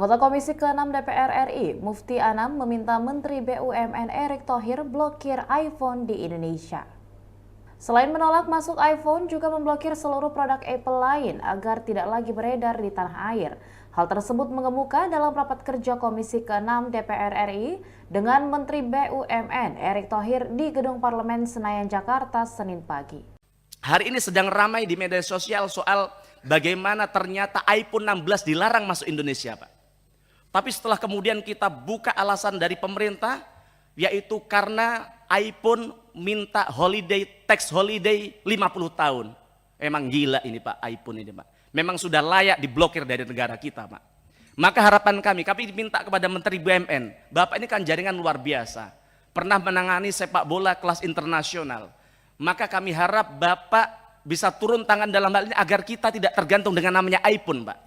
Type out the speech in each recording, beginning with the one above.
Anggota Komisi ke-6 DPR RI, Mufti Anam, meminta Menteri BUMN Erick Thohir blokir iPhone di Indonesia. Selain menolak masuk iPhone, juga memblokir seluruh produk Apple lain agar tidak lagi beredar di tanah air. Hal tersebut mengemuka dalam rapat kerja Komisi ke-6 DPR RI dengan Menteri BUMN Erick Thohir di Gedung Parlemen Senayan, Jakarta, Senin pagi. Hari ini sedang ramai di media sosial soal bagaimana ternyata iPhone 16 dilarang masuk Indonesia, Pak. Tapi setelah kemudian kita buka alasan dari pemerintah, yaitu karena iPhone minta tax holiday 50 tahun. Emang gila ini Pak, iPhone ini Pak. Memang sudah layak diblokir dari negara kita Pak. Maka harapan kami diminta kepada Menteri BUMN, Bapak ini kan jaringan luar biasa, pernah menangani sepak bola kelas internasional. Maka kami harap Bapak bisa turun tangan dalam hal ini agar kita tidak tergantung dengan namanya iPhone Pak.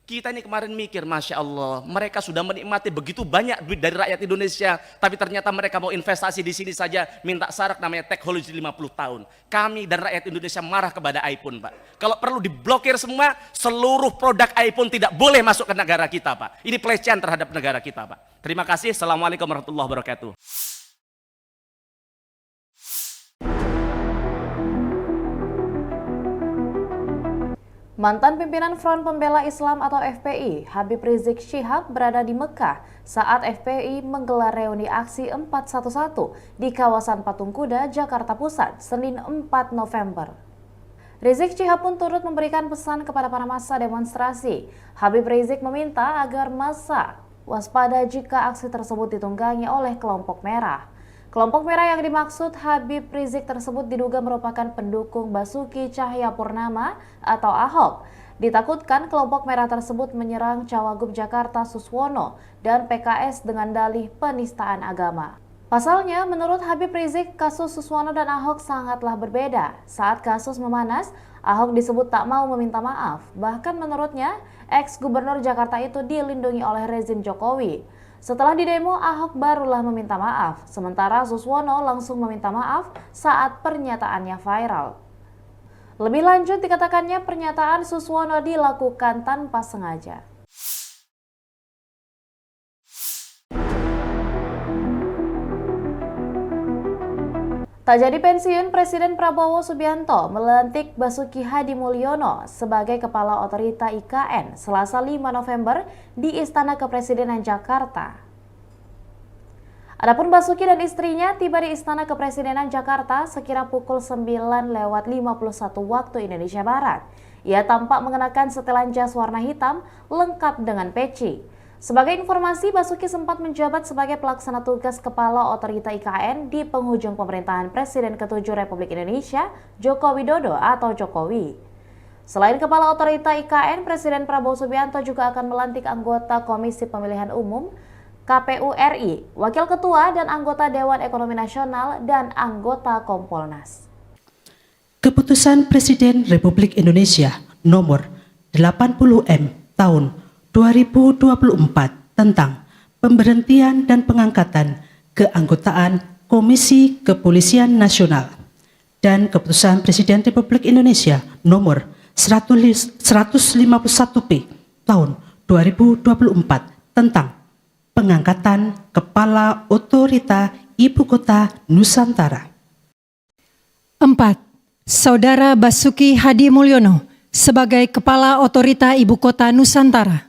Kita ini kemarin mikir, Masya Allah, mereka sudah menikmati begitu banyak duit dari rakyat Indonesia, tapi ternyata mereka mau investasi di sini saja, minta syarat namanya tax holiday 50 tahun. Kami dan rakyat Indonesia marah kepada iPhone, Pak. Kalau perlu diblokir semua, seluruh produk iPhone tidak boleh masuk ke negara kita, Pak. Ini pelecehan terhadap negara kita, Pak. Terima kasih. Assalamualaikum warahmatullahi wabarakatuh. Mantan pimpinan Front Pembela Islam atau FPI, Habib Rizik Syihab berada di Mekah saat FPI menggelar reuni aksi 411 di kawasan Patung Kuda, Jakarta Pusat, Senin 4 November. Rizik Syihab pun turut memberikan pesan kepada para massa demonstrasi. Habib Rizik meminta agar massa waspada jika aksi tersebut ditunggangi oleh kelompok merah. Kelompok merah yang dimaksud Habib Rizik tersebut diduga merupakan pendukung Basuki Cahayapurnama atau Ahok. Ditakutkan kelompok merah tersebut menyerang Cawagup Jakarta Suswono dan PKS dengan dalih penistaan agama. Pasalnya, menurut Habib Rizik, kasus Suswono dan Ahok sangatlah berbeda. Saat kasus memanas, Ahok disebut tak mau meminta maaf. Bahkan menurutnya, ex-gubernur Jakarta itu dilindungi oleh rezim Jokowi. Setelah didemo, Ahok barulah meminta maaf, sementara Suswono langsung meminta maaf saat pernyataannya viral. Lebih lanjut dikatakannya pernyataan Suswono dilakukan tanpa sengaja. Tak jadi pensiun, Presiden Prabowo Subianto melantik Basuki Hadi Mulyono sebagai Kepala Otorita IKN Selasa 5 November di Istana Kepresidenan Jakarta. Adapun Basuki dan istrinya tiba di Istana Kepresidenan Jakarta sekira pukul 9:51 waktu Indonesia Barat. Ia tampak mengenakan setelan jas warna hitam lengkap dengan peci. Sebagai informasi, Basuki sempat menjabat sebagai pelaksana tugas Kepala Otorita IKN di penghujung pemerintahan Presiden ke-7 Republik Indonesia, Joko Widodo atau Jokowi. Selain Kepala Otorita IKN, Presiden Prabowo Subianto juga akan melantik anggota Komisi Pemilihan Umum, KPU RI, Wakil Ketua dan anggota Dewan Ekonomi Nasional, dan anggota Kompolnas. Keputusan Presiden Republik Indonesia Nomor 80M Tahun 2024 tentang pemberhentian dan pengangkatan keanggotaan Komisi Kepolisian Nasional dan Keputusan Presiden Republik Indonesia Nomor 151P Tahun 2024 tentang pengangkatan Kepala Otorita Ibu Kota Nusantara. 4. Saudara Basuki Hadi Mulyono sebagai Kepala Otorita Ibu Kota Nusantara.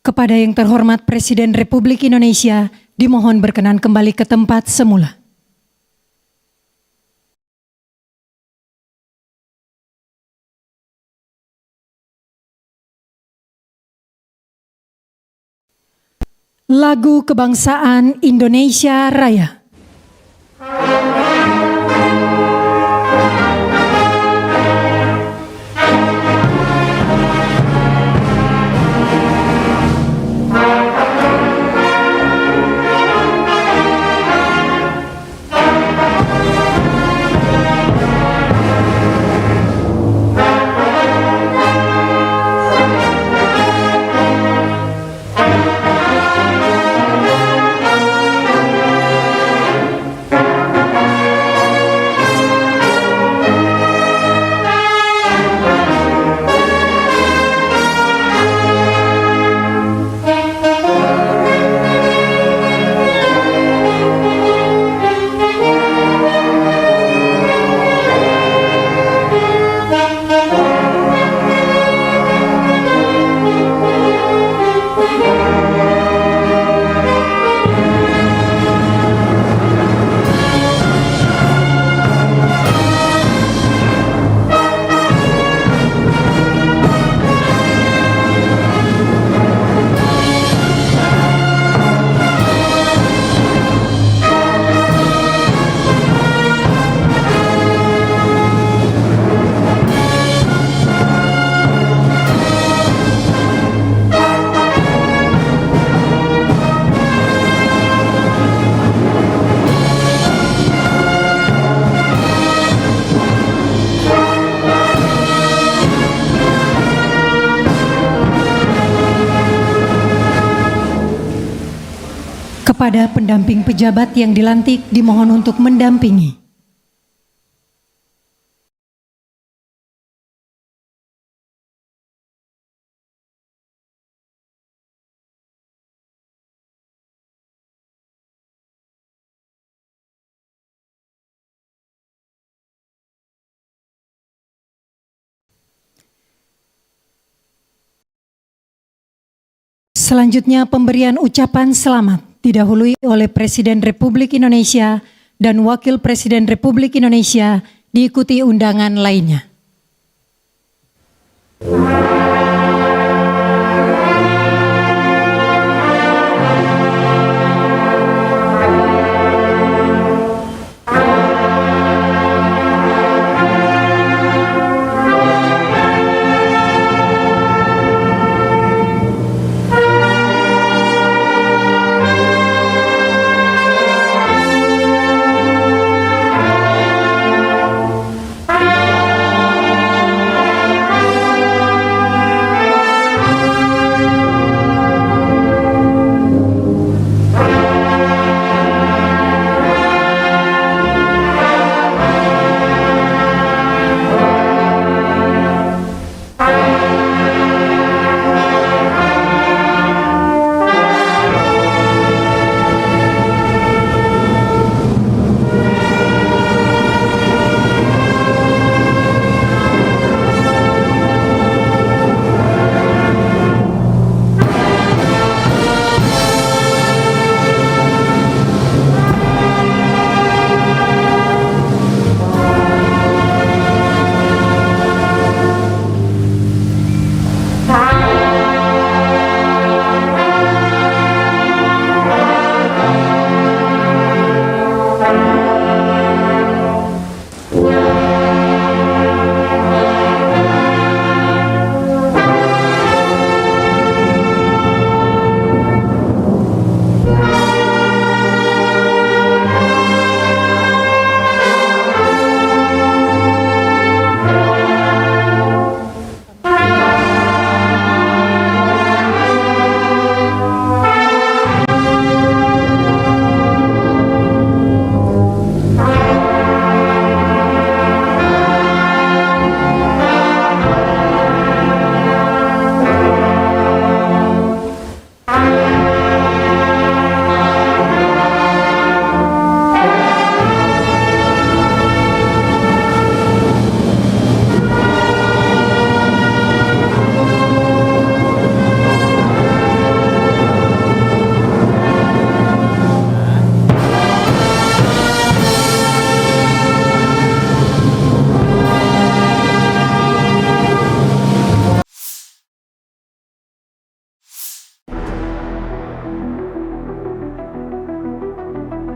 Kepada yang terhormat Presiden Republik Indonesia, dimohon berkenan kembali ke tempat semula. Lagu Kebangsaan Indonesia Raya. Kepada pendamping pejabat yang dilantik dimohon untuk mendampingi. Selanjutnya pemberian ucapan selamat didahului oleh Presiden Republik Indonesia dan Wakil Presiden Republik Indonesia diikuti undangan lainnya.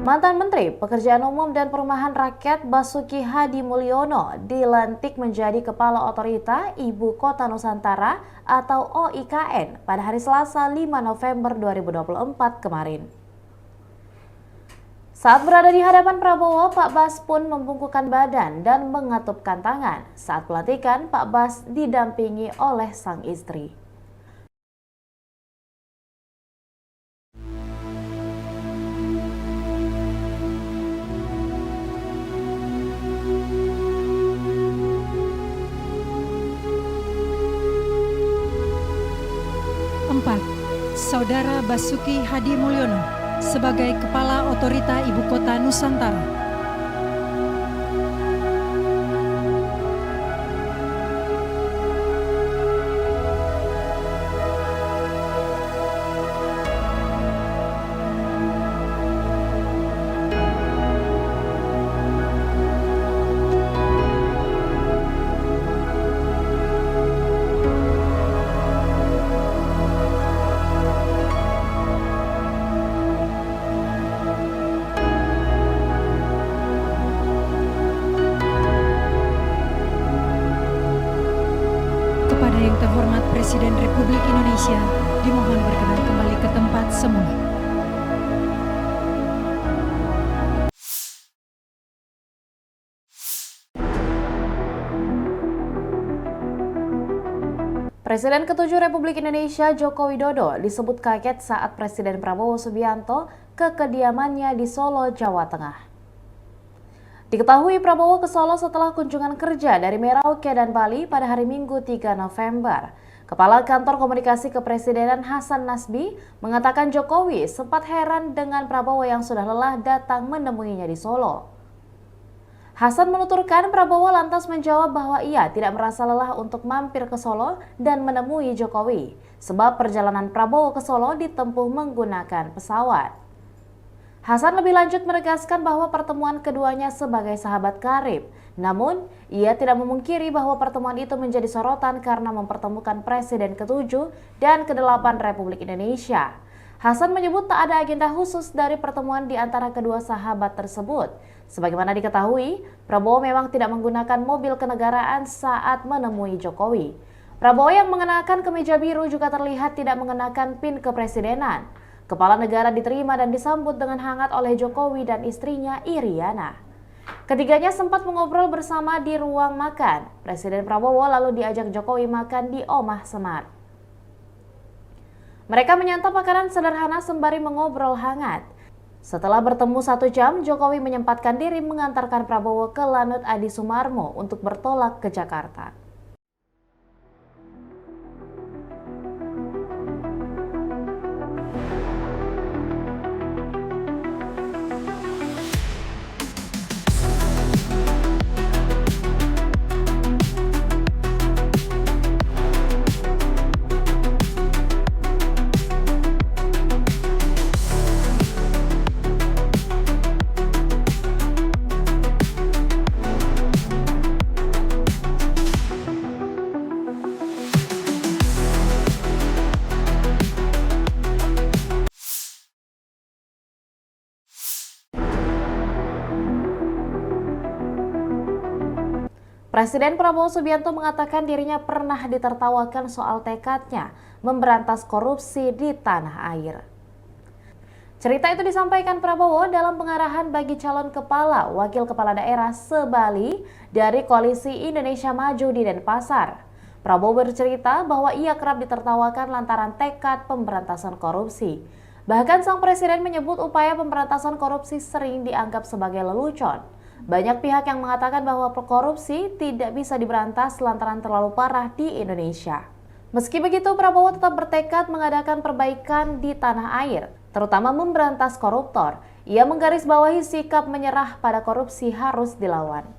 Mantan Menteri Pekerjaan Umum dan Perumahan Rakyat Basuki Hadi Mulyono dilantik menjadi Kepala Otorita Ibu Kota Nusantara atau OIKN pada hari Selasa 5 November 2024 kemarin. Saat berada di hadapan Prabowo, Pak Bas pun membungkukkan badan dan mengatupkan tangan. Saat pelantikan, Pak Bas didampingi oleh sang istri. Saudara Basuki Hadi Mulyono sebagai Kepala Otorita Ibu Kota Nusantara. Kepada yang terhormat Presiden Republik Indonesia, dimohon berkenan kembali ke tempat semula. Presiden ke-7 Republik Indonesia Joko Widodo disebut kaget saat Presiden Prabowo Subianto ke kediamannya di Solo, Jawa Tengah. Diketahui Prabowo ke Solo setelah kunjungan kerja dari Merauke dan Bali pada hari Minggu 3 November. Kepala Kantor Komunikasi Kepresidenan Hasan Nasbi mengatakan Jokowi sempat heran dengan Prabowo yang sudah lelah datang menemuinya di Solo. Hasan menuturkan Prabowo lantas menjawab bahwa ia tidak merasa lelah untuk mampir ke Solo dan menemui Jokowi, sebab perjalanan Prabowo ke Solo ditempuh menggunakan pesawat. Hasan lebih lanjut menegaskan bahwa pertemuan keduanya sebagai sahabat karib, namun ia tidak memungkiri bahwa pertemuan itu menjadi sorotan karena mempertemukan Presiden ke-7 dan ke-8 Republik Indonesia. Hasan menyebut tak ada agenda khusus dari pertemuan di antara kedua sahabat tersebut. Sebagaimana diketahui, Prabowo memang tidak menggunakan mobil kenegaraan saat menemui Jokowi. Prabowo yang mengenakan kemeja biru juga terlihat tidak mengenakan PIN kepresidenan. Kepala negara diterima dan disambut dengan hangat oleh Jokowi dan istrinya Iriana. Ketiganya sempat mengobrol bersama di ruang makan. Presiden Prabowo lalu diajak Jokowi makan di Omah Semar. Mereka menyantap makanan sederhana sembari mengobrol hangat. Setelah bertemu 1 jam, Jokowi menyempatkan diri mengantarkan Prabowo ke Lanut Adi Sumarmo untuk bertolak ke Jakarta. Presiden Prabowo Subianto mengatakan dirinya pernah ditertawakan soal tekadnya memberantas korupsi di tanah air. Cerita itu disampaikan Prabowo dalam pengarahan bagi calon kepala wakil kepala daerah se-Bali dari Koalisi Indonesia Maju di Denpasar. Prabowo bercerita bahwa ia kerap ditertawakan lantaran tekad pemberantasan korupsi. Bahkan sang presiden menyebut upaya pemberantasan korupsi sering dianggap sebagai lelucon. Banyak pihak yang mengatakan bahwa korupsi tidak bisa diberantas lantaran terlalu parah di Indonesia. Meski begitu, Prabowo tetap bertekad mengadakan perbaikan di tanah air, terutama memberantas koruptor. Ia menggarisbawahi sikap menyerah pada korupsi harus dilawan.